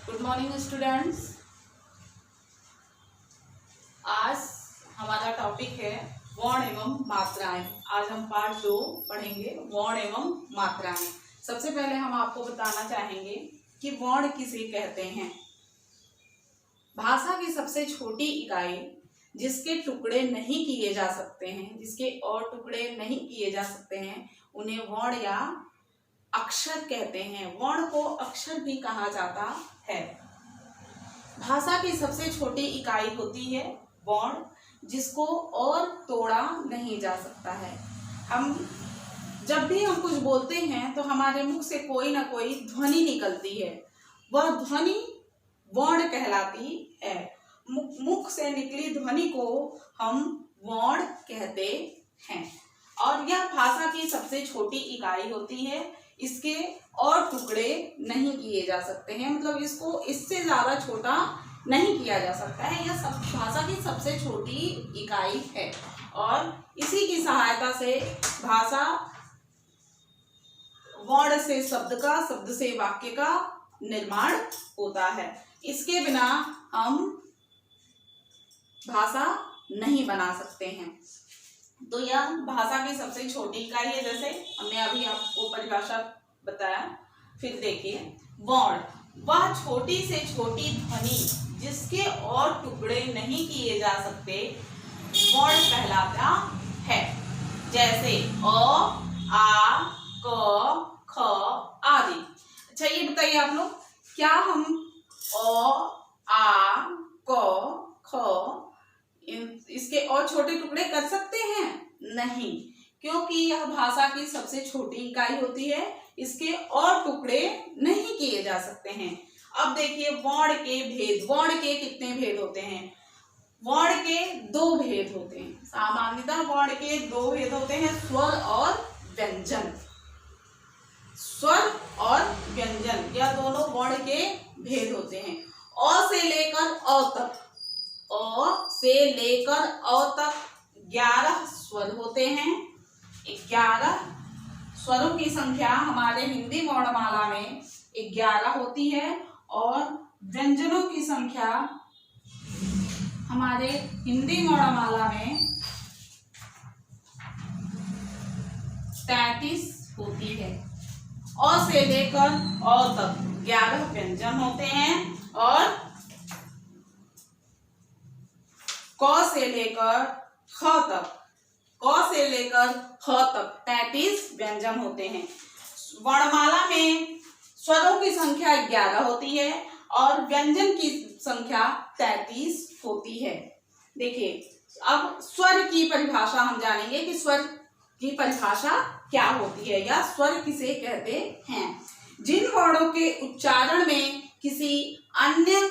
Good morning students. आज हमारा topic है वर्ण एवं मात्राएं। आज हम पार्ट 2 पढ़ेंगे, वर्ण एवं मात्राएं। सबसे पहले हम आपको बताना चाहेंगे कि वर्ण किसे कहते हैं। भाषा की सबसे छोटी इकाई जिसके टुकड़े नहीं किए जा सकते हैं, जिसके और टुकड़े नहीं किए जा सकते हैं, उन्हें वर्ण या अक्षर कहते हैं। वर्ण को अक्षर भी कहा जाता है। भाषा की सबसे छोटी इकाई होती है वर्ण, जिसको और तोड़ा नहीं जा सकता है। जब भी हम कुछ बोलते हैं तो हमारे मुख से कोई ना कोई ध्वनि निकलती है, वह ध्वनि वर्ण कहलाती है। मुख से निकली ध्वनि को हम वर्ण कहते हैं और यह भाषा की सबसे छोटी इकाई होती है। इसके और टुकड़े नहीं किए जा सकते हैं, मतलब इसको इससे ज्यादा छोटा नहीं किया जा सकता है। यह भाषा की सबसे छोटी इकाई है और इसी की सहायता से भाषा वर्ण से शब्द का, शब्द से वाक्य का निर्माण होता है। इसके बिना हम भाषा नहीं बना सकते हैं। तो यह भाषा की सबसे छोटी इकाई है। जैसे हमने अभी आपको परिभाषा बताया, फिर देखिए वर्ण वह छोटी से छोटी ध्वनि जिसके और टुकड़े नहीं किए जा सकते वर्ण कहलाता है। जैसे अ, आ, क, ख आदि। अच्छा ये बताइए आप लोग, क्या हम अ, आ, क, ख इसके और छोटे टुकड़े कर सकते हैं? नहीं, क्योंकि यह भाषा की सबसे छोटी इकाई होती है। इसके और टुकड़े नहीं किए जा सकते हैं। अब देखिए वर्ण के भेद। वर्ण के कितने भेद होते हैं? वर्ण के 2 भेद होते हैं। सामान्यतः वर्ण के 2 भेद होते हैं, स्वर और व्यंजन। स्वर और व्यंजन यह दोनों वर्ण के भेद होते हैं। अ से लेकर अ तक, अ से लेकर अ तक 11 स्वर होते हैं। 11 स्वरों की संख्या हमारे हिंदी वर्णमाला में 11 होती है और व्यंजनों की संख्या हमारे हिंदी वर्णमाला में 33 होती है। अ से लेकर अ तक 11 व्यंजन होते हैं और क से लेकर ख तक, क से लेकर ख तक 33 व्यंजन होते हैं। वर्णमाला में स्वरों की संख्या 11 होती है और व्यंजन की संख्या 33 होती है। देखिए अब स्वर की परिभाषा हम जानेंगे कि स्वर की परिभाषा क्या होती है या स्वर किसे कहते हैं। जिन वर्णों के उच्चारण में किसी अन्य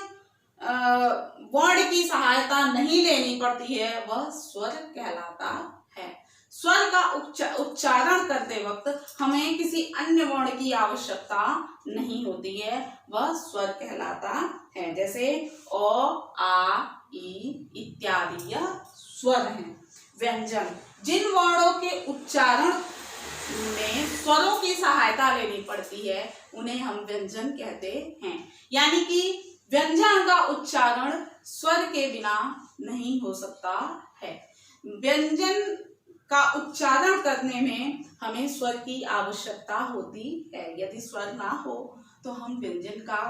वर्ण की सहायता नहीं लेनी पड़ती है वह स्वर कहलाता है। स्वर का उच्चारण करते वक्त हमें किसी अन्य वर्ण की आवश्यकता नहीं होती है, वह स्वर कहलाता है। जैसे अ, आ, ई इत्यादि यह स्वर हैं। व्यंजन जिन वर्णों के उच्चारण में स्वरों की सहायता लेनी पड़ती है उन्हें हम व्यंजन कहते हैं। यानी कि व्यंजन का उच्चारण स्वर के बिना नहीं हो सकता है। व्यंजन का उच्चारण करने में हमें स्वर की आवश्यकता होती है। यदि स्वर ना हो तो हम व्यंजन का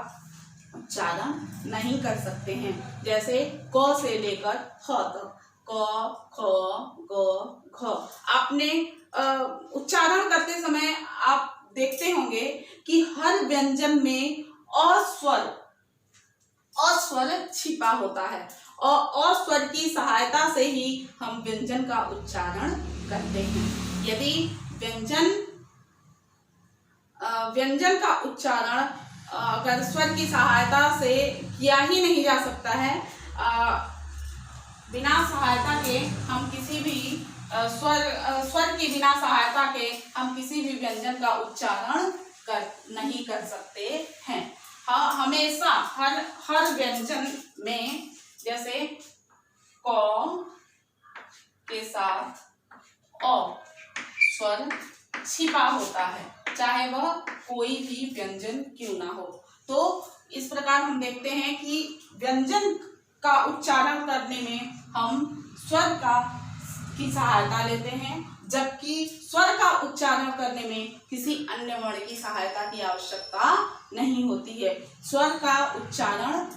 उच्चारण नहीं कर सकते हैं। जैसे क से लेकर ख तक, क, ख, ग, घ। आपने उच्चारण करते समय आप देखते होंगे कि हर व्यंजन में अस्वर छिपा होता है और अस्वर की सहायता से ही हम व्यंजन का उच्चारण करते हैं। यदि व्यंजन का उच्चारण अगर स्वर की सहायता से किया ही नहीं जा सकता है, बिना सहायता के हम किसी भी स्वर की बिना सहायता के हम किसी भी व्यंजन का उच्चारण नहीं कर सकते हैं। हाँ, हमेशा हर व्यंजन में जैसे क के साथ अ स्वर छिपा होता है, चाहे वह कोई भी व्यंजन क्यों ना हो। तो इस प्रकार प्रकार हम देखते हैं कि व्यंजन का उच्चारण करने में हम स्वर की सहायता लेते हैं, जबकि स्वर का उच्चारण करने में किसी अन्य वर्ण की सहायता की आवश्यकता नहीं होती है। स्वर का उच्चारण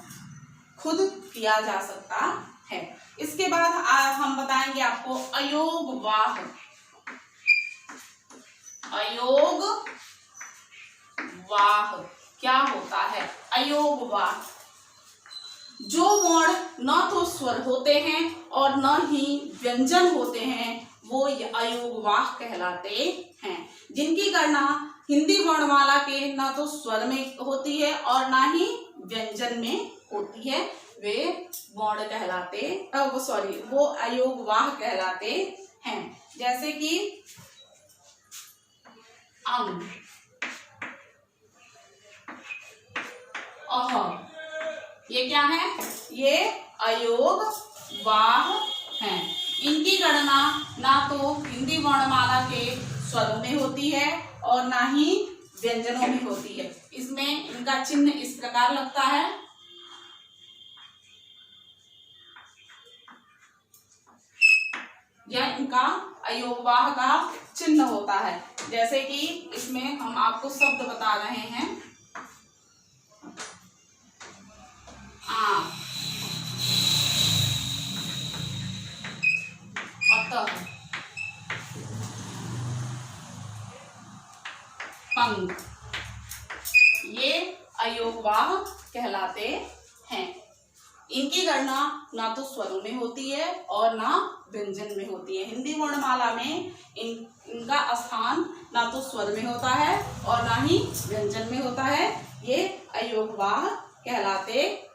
खुद किया जा सकता है। इसके बाद हम बताएंगे आपको अयोगवाह। अयोगवाह क्या होता है? अयोगवाह जो वर्ण न तो स्वर होते हैं और न ही व्यंजन होते हैं, वो अयोगवाह कहलाते हैं। जिनकी गणना हिंदी वर्णमाला के न तो स्वर में होती है और न ही व्यंजन में होती है, वे वर्ण कहलाते वो अयोगवाह कहलाते हैं। जैसे कि अंग, अह, ये क्या है? ये अयोगवाह हैं। इनकी गणना ना तो हिंदी वर्णमाला के स्वरों में होती है और ना ही व्यंजनों में होती है। इसमें इनका चिन्ह इस प्रकार लगता है। यह इनका अयोगवाह का चिन्ह होता है। जैसे कि इसमें हम आपको शब्द बता रहे हैं। अतः, पंग, ये अयोगवाह कहलाते हैं। इनकी गणना ना तो स्वरों में होती है और ना व्यंजन में होती है। हिंदी वर्णमाला में इनका स्थान ना तो स्वर में होता है और ना ही व्यंजन में होता है। ये अयोगवाह कहलाते